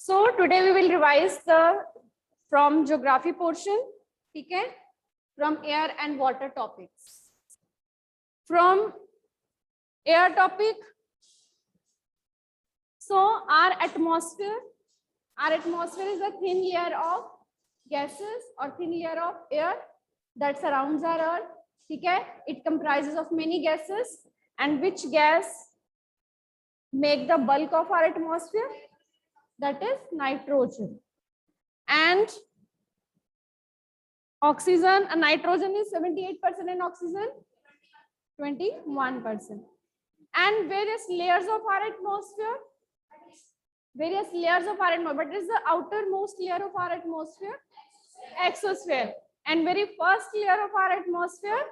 So today we will revise the from geography portion, ठीक है, from air and water topics. From air topic, so our atmosphere is a thin layer of gases or thin layer of air that surrounds our earth, ठीक है. It comprises of many gases, and which gas make the bulk of our atmosphere? That is nitrogen. And oxygen, nitrogen is 78% and oxygen 21%. And various layers of our atmosphere. What is the outermost layer of our atmosphere? Exosphere. And very first layer of our atmosphere,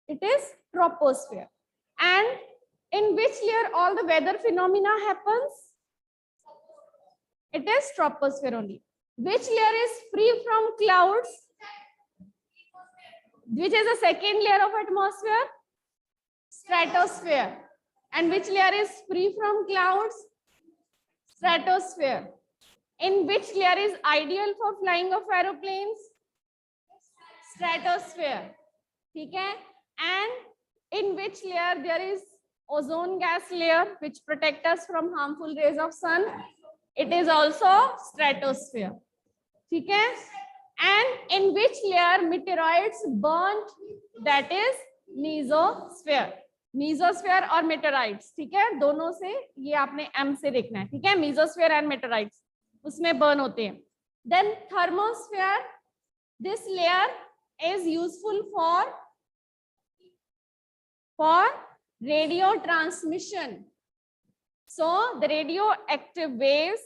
it is troposphere. And in which layer all the weather phenomena happens? It is troposphere only. Which layer is free from clouds? Which is the second layer of atmosphere? Stratosphere. And which layer is free from clouds? Stratosphere. In which layer is ideal for flying of aeroplanes? Stratosphere. Okay? And in which layer there is ozone gas layer which protect us from harmful rays of sun? It is also stratosphere. Okay? And in which layer meteoroids burnt? That is mesosphere. Mesosphere और meteorites, ठीक है, दोनों से ये आपने M से देखना है, ठीक है. Mesosphere and meteorites उसमें burn होते हैं. Then thermosphere, this layer is useful for radio transmission. So the radioactive waves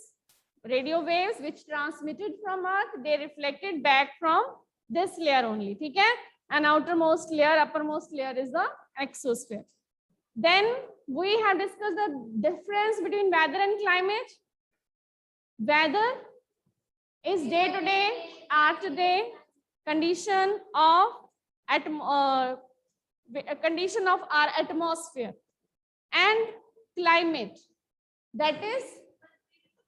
which transmitted from Earth, they reflected back from this layer only, ठीक है. And outermost layer, uppermost layer is the exosphere. Then we have discussed the difference between weather and climate. Weather is day to day, hour to day condition of our atmosphere. And climate, that is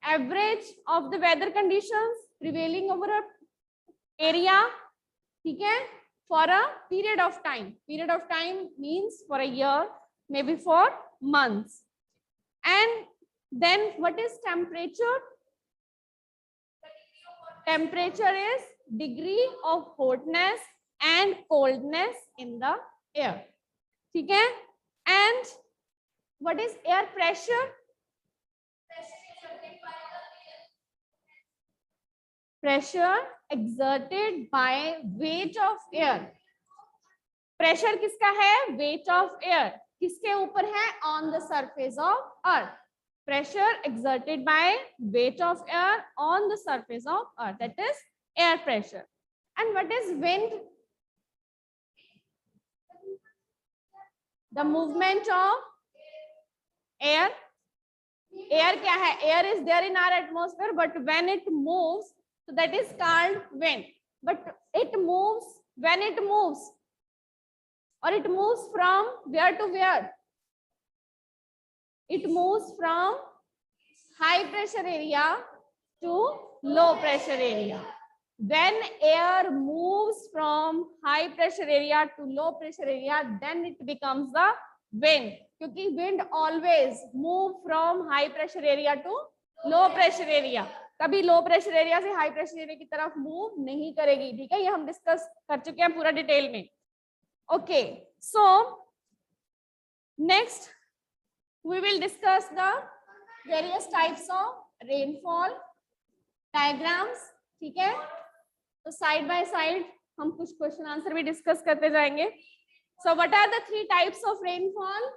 average of the weather conditions prevailing over an area, ठीक है, for a period of time. Period of time means for a year, maybe for months. And then what is temperature? Temperature is degree of hotness and coldness in the air, ठीक है. And what is air pressure? Pressure exerted by weight of air. Pressure किसका है? Weight of air. किसके ऊपर है? On the surface of earth. Pressure exerted by weight of air on the surface of earth. That is air pressure. And what is wind? The movement of air. Air क्या है? Air is there in our atmosphere, but when it moves, so that is called wind. But it moves when it moves, or it moves from where to where? It moves from high pressure area to low pressure area. When air moves from high pressure area to low pressure area, then it becomes the wind. क्योंकि wind always move from high pressure area to low pressure area. कभी लो pressure area से high pressure area की तरफ move नहीं करेगी, ठीक है. ये हम डिस्कस कर चुके हैं पूरा डिटेल में. Okay, so next we will discuss the various types of rainfall diagrams, ठीक है. तो साइड बाय साइड हम कुछ क्वेश्चन आंसर भी डिस्कस करते जाएंगे. So what are the 3 types of rainfall?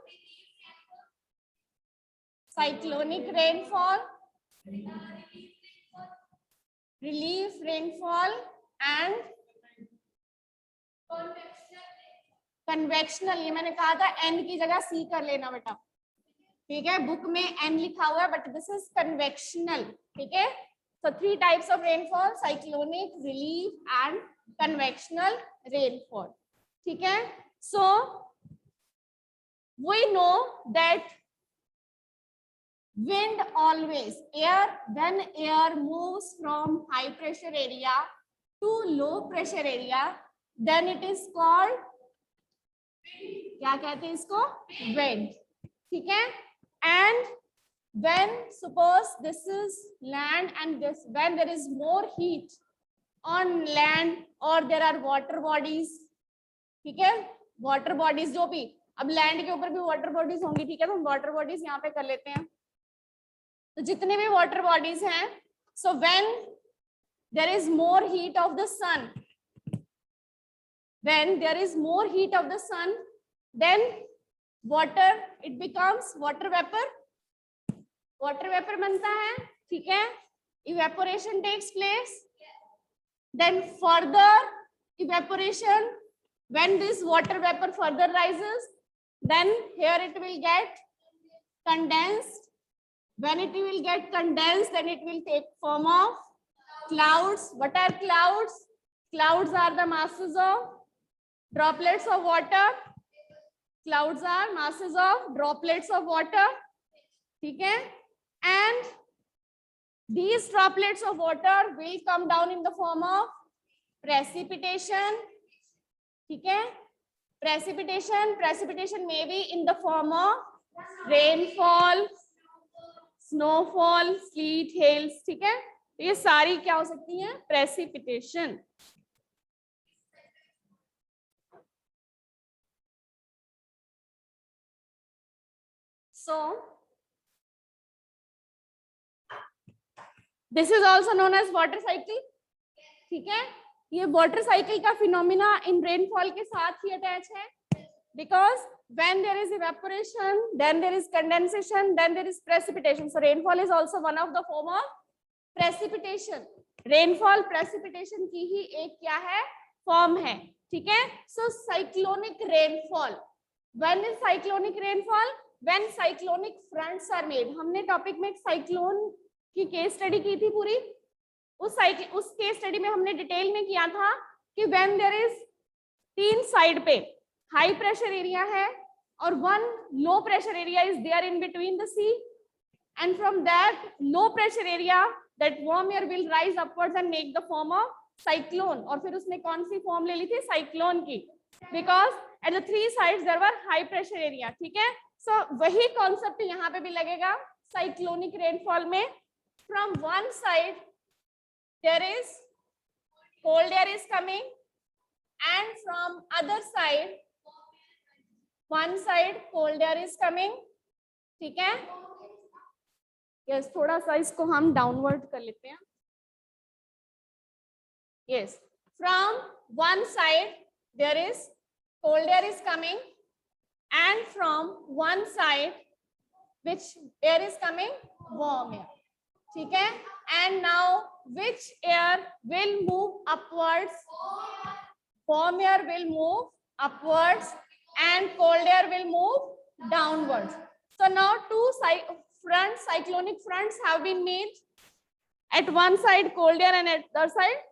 Cyclonic rainfall, relief rainfall and convectional. ये मैंने कहा था n की जगह c कर लेना बेटा, ठीक है. बुक में n लिखा हुआ है, बट दिस इज convectional, ठीक है. So 3 types of rainfall: cyclonic, relief and convectional rainfall, ठीक है. So we know that Wind always. Air, when air moves from high pressure area to low pressure area, then it is called, क्या कहते हैं इसको? Wind. ठीक है? And when suppose this is land and this, when there is more heat on land or there are water bodies, ठीक है? Water bodies जो भी, अब land के ऊपर भी water bodies होंगी, ठीक है? तो हम water bodies यहाँ पे कर लेते हैं. तो जितने भी water bodies हैं, so when there is more heat of the sun, when there is more heat of the sun, then water, it becomes water vapor. Water vapor बनता है, ठीक है? Evaporation takes place. Then further evaporation, when this water vapor further rises, then here it will get condensed. When it will get condensed, then it will take form of clouds. What are clouds? Clouds are the masses of droplets of water. Clouds are masses of droplets of water. ठीक है? And these droplets of water will come down in the form of precipitation. ठीक है? Precipitation may be in the form of rainfall, snowfall, sleet, hails. ठीक है? तो ये सारी क्या हो सकती हैं? Precipitation. So this is also known as water cycle. ठीक है? ये water cycle का phenomena in rainfall के साथ ही attach है. Because when there is evaporation, then there is condensation, then there is precipitation. So rainfall is also one of the form of precipitation. Rainfall precipitation की ही एक क्या है? Form है. ठीक है? So cyclonic rainfall. When is cyclonic rainfall? When cyclonic fronts are made. हमने topic में एक साइक्लोन की केस स्टडी की थी पूरी. उस केस स्टडी में हमने डिटेल में किया था कि when there is तीन साइड पे हाई प्रेशर एरिया है और one low pressure area is there in between the sea, and from that low pressure area that warm air will rise upwards and make the form of cyclone. और फिर उसने कौन सी form ले ली थी? Cyclone की. Because at the three sides there were high pressure area. ठीक है? So वही कॉन्सेप्ट यहाँ पे भी लगेगा साइक्लोनिक रेनफॉल में. From one side there is cold air is coming, and from other side one side cold air is coming. ठीक है? yes, थोड़ा सा इसको हम डाउनवर्ड कर लेते हैं. yes, from one side there is cold air is coming, and from one side which air is coming? warm air. ठीक है? And now which air will move upwards? Warm air will move upwards and cold air will move downwards. So now two fronts, cyclonic fronts have been made. At one side cold air and at the other side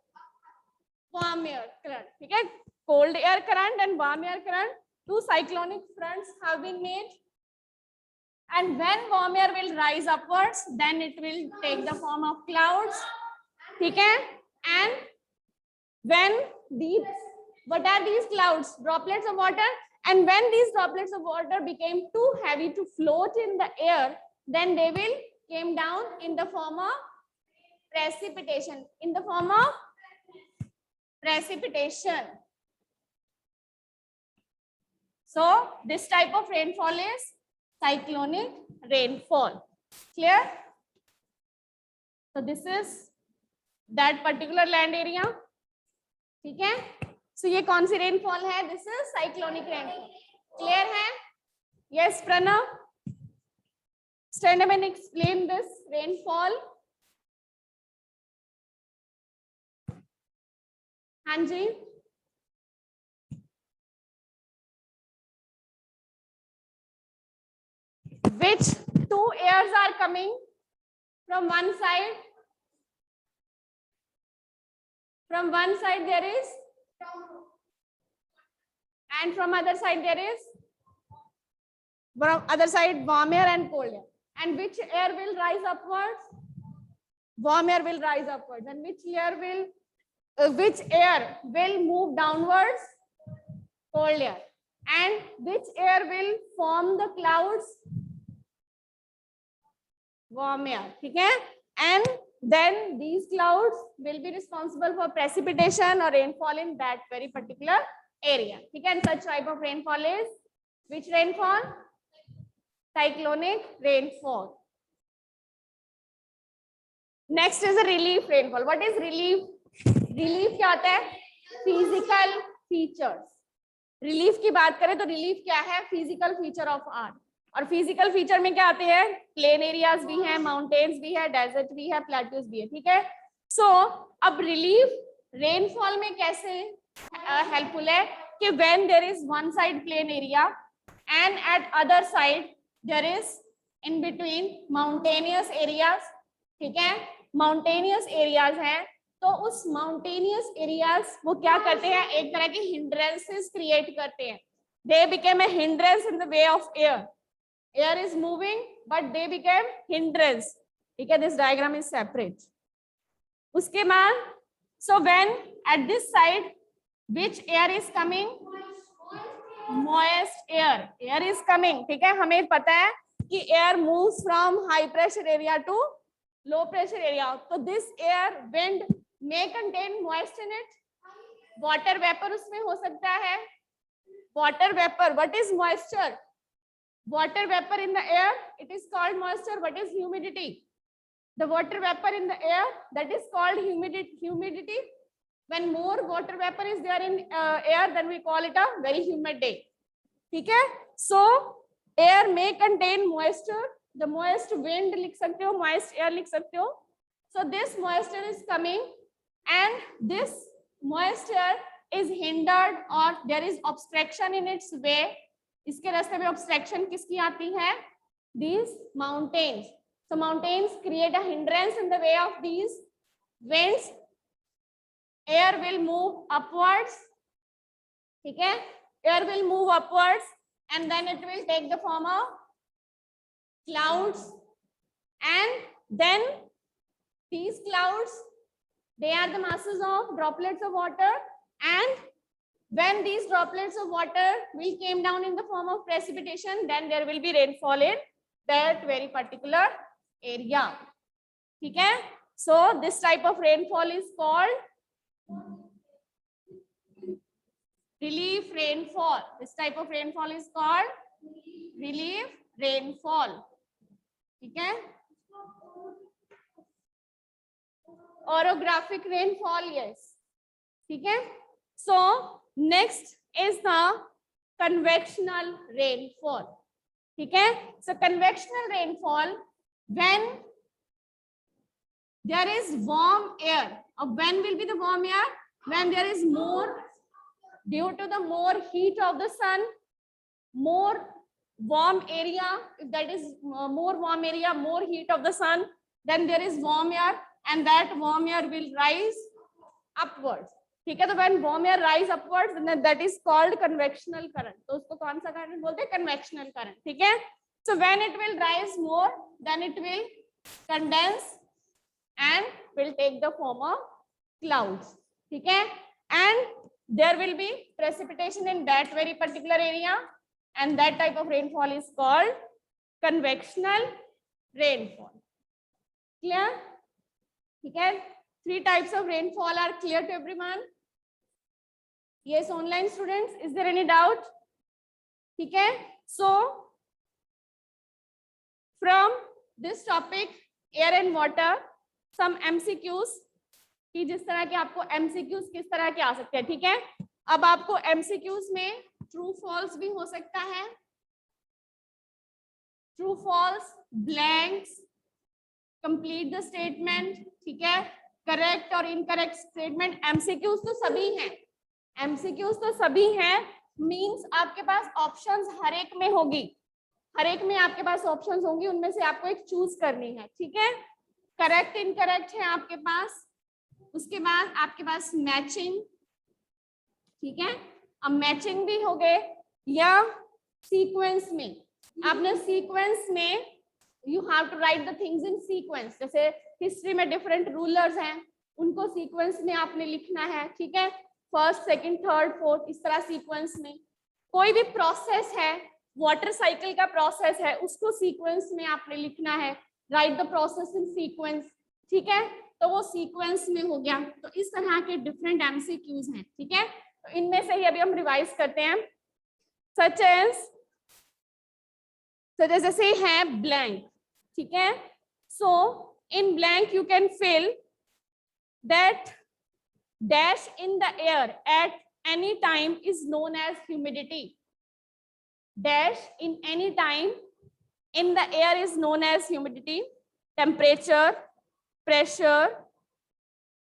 warm air current. ठीक है? Cold air current and warm air current. Two cyclonic fronts have been made. And when warm air will rise upwards, then it will take the form of clouds. ठीक है? And when these, what are these clouds? Droplets of water. And when these droplets of water became too heavy to float in the air, then they will came down in the form of precipitation. In the form of precipitation. So this type of rainfall is cyclonic rainfall. Clear? So this is that particular land area. ठीक है? So ये कौन सी rainfall है? This is cyclonic rainfall. Clear है? Yes, Pranav. Stand up and explain this rainfall. हाँ जी. Which two airs are coming from one side? From one side there is, and from other side there is, from other side warm air and cold air. And which air will rise upwards? Warm air will rise upwards. And which air will move downwards? Cold air. And which air will form the clouds? Warm air. Okay? And then these clouds will be responsible for precipitation or rainfall in that very particular area. Okay? And such type of rainfall is which rainfall? Cyclonic rainfall. Next is a relief rainfall. What is relief? Relief क्या होता है? Physical features. Relief की बात करें तो relief क्या है? Physical feature of earth. और फिजिकल फीचर में क्या आते हैं? प्लेन एरियाज भी हैं, माउंटेन्स भी है, डेजर्ट भी है, प्लेट्यूज भी है. ठीक है. सो अब रिलीफ रेनफॉल में कैसे हेल्पफुल है कि when there is one side plain area and at other side there is in between mountainous areas. ठीक है. माउंटेनियस एरियाज हैं तो उस माउंटेनियस एरियाज वो क्या करते हैं? एक तरह के हिंड्रेंसेस क्रिएट करते हैं. They became a hindrance in the way of air. Air is moving but they became hindrance. ठीक है. This diagram is separate. उसके बाद so when at this side which air is coming? Moist air. Air is coming. ठीक है. हमें पता है कि air moves from high pressure area to low pressure area. तो this air wind may contain moist in it. Water vapor उसमें हो सकता है. Water vapor. What is moisture? Water vapor in the air, it is called moisture. What is humidity? The water vapor in the air, that is called humidity. When more water vapor is there in air, then we call it a very humid day. ठीक है. So air may contain moisture. The moist wind लिख सकते हो, moist air लिख सकते हो. So this moisture is coming. And this moisture is hindered or there is obstruction in its way. इसके रास्ते में obstruction किसकी आती है? These mountains. So mountains create a hindrance in the way of these winds. Air will move upwards. ठीक है. Air will move upwards and then it will take the form of clouds. And then these clouds, they are the masses of droplets of water, and when these droplets of water will came down in the form of precipitation, then there will be rainfall in that very particular area. ठीक है. So this type of rainfall is called relief rainfall. This type of rainfall is called relief rainfall. ठीक है. Orographic rainfall, yes. ठीक है. So next is the convectional rainfall. ठीक है. So convectional rainfall, when there is warm air. When will be the warm air? When there is more, due to the more heat of the sun, more warm area. If that is more warm area, more heat of the sun, then there is warm air. And that warm air will rise upwards. ठीक है. तो when warm air rise upwards, then that is called convectional current. तो उसको कौन सा current बोलते हैं? Convectional current. ठीक है. So when it will rise more, then it will condense and will take the form of clouds. ठीक है. And there will be precipitation in that very particular area, and that type of rainfall is called convectional rainfall. Clear? ठीक है. 3 types of rainfall are clear to everyone. Yes, online students, is there any doubt? ठीक है. So from this topic air and water, some MCQs कि जिस तरह के आपको MCQs किस तरह के आ सकते हैं. ठीक है. अब आपको MCQs में ट्रू फॉल्स भी हो सकता है. True false, blanks, complete the statement. ठीक है. करेक्ट और इनकरेक्ट स्टेटमेंट. एमसीक्यूज तो सभी हैं. एमसीक्यूज तो सभी हैं मींस आपके पास ऑप्शंस हर एक में होगी. हर एक में आपके पास ऑप्शंस होंगी. उनमें से आपको एक चूज करनी है. ठीक है. करेक्ट इनकरेक्ट है आपके पास. उसके बाद आपके पास मैचिंग. ठीक है. अब मैचिंग भी हो गए या सीक्वेंस में. आपने सीक्वेंस में you have to write the things in sequence. जैसे हिस्ट्री में डिफरेंट रूलर्स हैं, उनको सीक्वेंस में आपने लिखना है, ठीक है, फर्स्ट सेकंड थर्ड फोर्थ, इस तरह सीक्वेंस में। कोई भी प्रोसेस है, वाटर साइकिल का प्रोसेस है, उसको सीक्वेंस में आपने लिखना है, right the process in sequence, ठीक है, तो वो सीक्वेंस में हो गया। तो इस तरह के डिफरेंट एमसीक्यूज हैं, ठीक है। तो इनमें से ही अभी हम रिवाइज करते हैं। सच एज जैसे है ब्लैंक, ठीक है, so in blank you can fill that dash in the air at any time is known as humidity. Dash in any time in the air is known as humidity, temperature, pressure,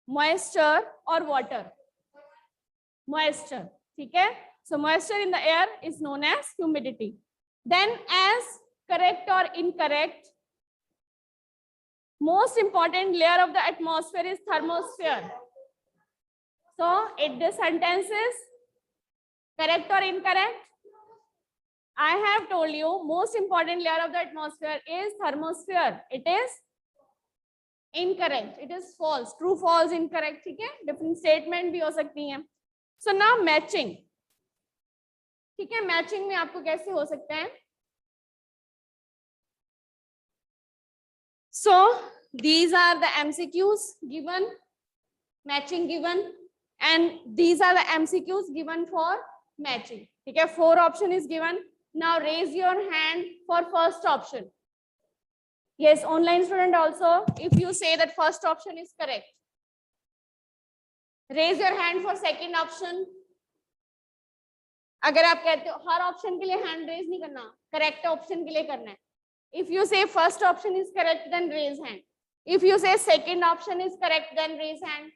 moisture or water. Moisture, ठीक है, so moisture in the air is known as humidity. Then as correct or incorrect, most important layer of the atmosphere is thermosphere. So the sentence is correct or incorrect? I have told you most important layer of the atmosphere is thermosphere. It is incorrect. It is false. True, false, incorrect. ठीक है, different statement भी हो सकती हैं. So now matching. ठीक है, matching में आपको कैसे हो सकता है? So these are the MCQs given, matching given. And these are the MCQs given for matching. ठीक है, 4 option is given. Now raise your hand for first option. Yes, online student also, if you say that first option is correct, raise your hand for second option. अगर आप कहते हो हर option के लिए hand raise नहीं करना, correct option के लिए करना है. If you say first option is correct, then raise hand. If you say second option is correct, then raise hand.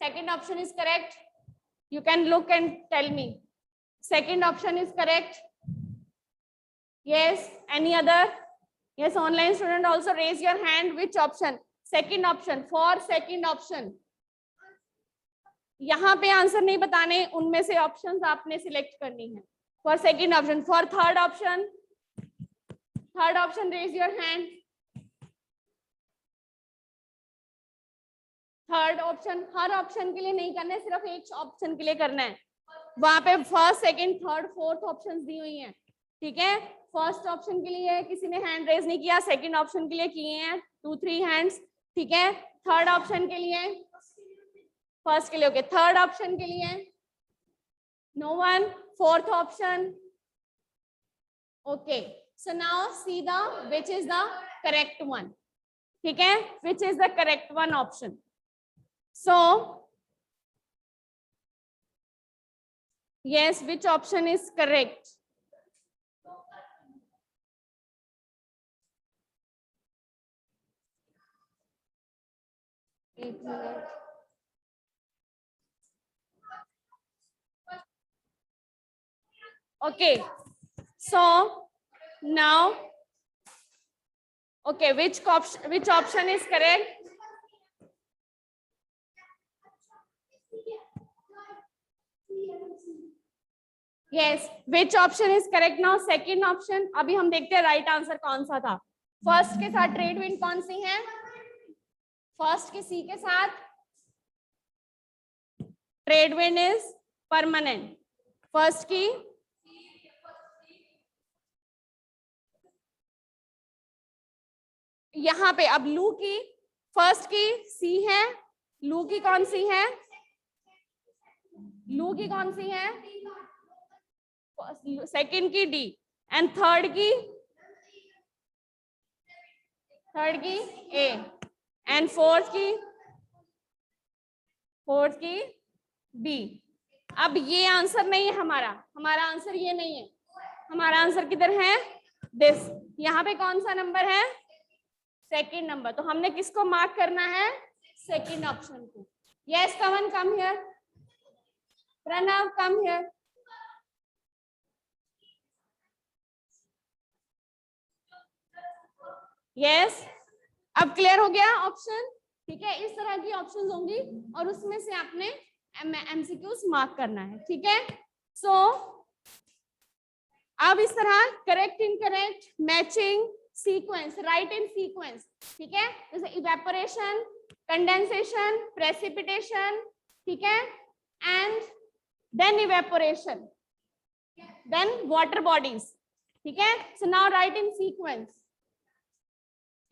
Second option is correct. You can look and tell me. Second option is correct. Yes. Any other? Yes. Online student also raise your hand. Which option? Second option. For second option. यहाँ पे answer नहीं बताने, उनमें से options आपने select करनी है. For second option. For third option. Third option. Raise your hand. Third option, her option के लिए नहीं करना है, सिर्फ एक ऑप्शन के लिए करना है. वहां पे first second third fourth options दी हुई हैं, ठीक है. फर्स्ट ऑप्शन के लिए किसी ने हैंड रेज नहीं किया, सेकंड ऑप्शन के लिए किए हैं 2-3 हैंड्स, ठीक है. थर्ड ऑप्शन के लिए, फर्स्ट के लिए ओके, थर्ड ऑप्शन के लिए no one. Fourth option okay. So now see the which is the correct one, ठीक है, which is the correct one option. So, yes, which option is correct? Okay, so now, okay, which option is correct? Yes, which option is correct now? Second option. अभी हम देखते हैं right answer कौन सा था. First के साथ trade wind कौन सी है? फर्स्ट के सी के साथ trade wind is permanent. First की यहाँ पे अब लू की, फर्स्ट की सी है, लू की कौन सी है? लू की कौन सी है? सेकंड की डी, एंड थर्ड की ए, एंड फोर्थ की बी. अब ये आंसर नहीं है हमारा, हमारा आंसर ये नहीं है, हमारा आंसर किधर है? दिस. यहाँ पे कौन सा नंबर है? Second number. तो हमने किसको मार्क करना है? सेकंड ऑप्शन को. Yes, come on come here. Pranav come here. Yes, अब क्लियर हो गया ऑप्शन, ठीक है. इस तरह की ऑप्शंस होंगी और उसमें से आपने एमसीक्यूज मार्क करना है, ठीक है. सो अब इस तरह correct, incorrect, matching, sequence, right in sequence, ठीक है, जैसे इवेपोरेशन, कंडेंसेशन, प्रेसिपिटेशन, ठीक है, and then evaporation, then water bodies, ठीक है। So now right in sequence.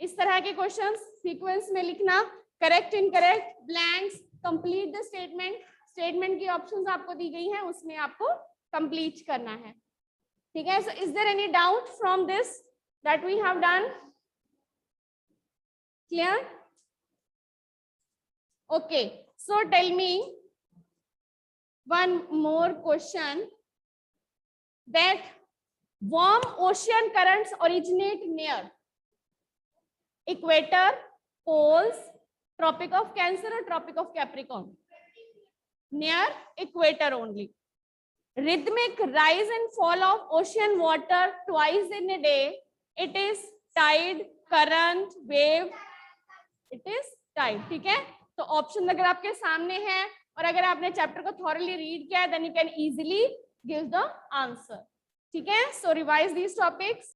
इस तरह के क्वेश्चंस सीक्वेंस में लिखना, correct, incorrect, blanks, complete the statement, statement की ऑप्शंस आपको दी गई हैं, उसमें आपको कंप्लीट करना है, ठीक है। So is there any doubt from this that we have done? Clear? Okay, so tell me one more question, that warm ocean currents originate near equator, poles, tropic of Cancer or tropic of Capricorn? Near equator only. Rhythmic rise and fall of ocean water twice in a day, it is tide, current, wave, it is tide, ठीक है। तो option अगर आपके सामने है और अगर आपने चैप्टर को थॉरली रीड किया है, then you can easily give the answer, ठीक है। So revise these topics.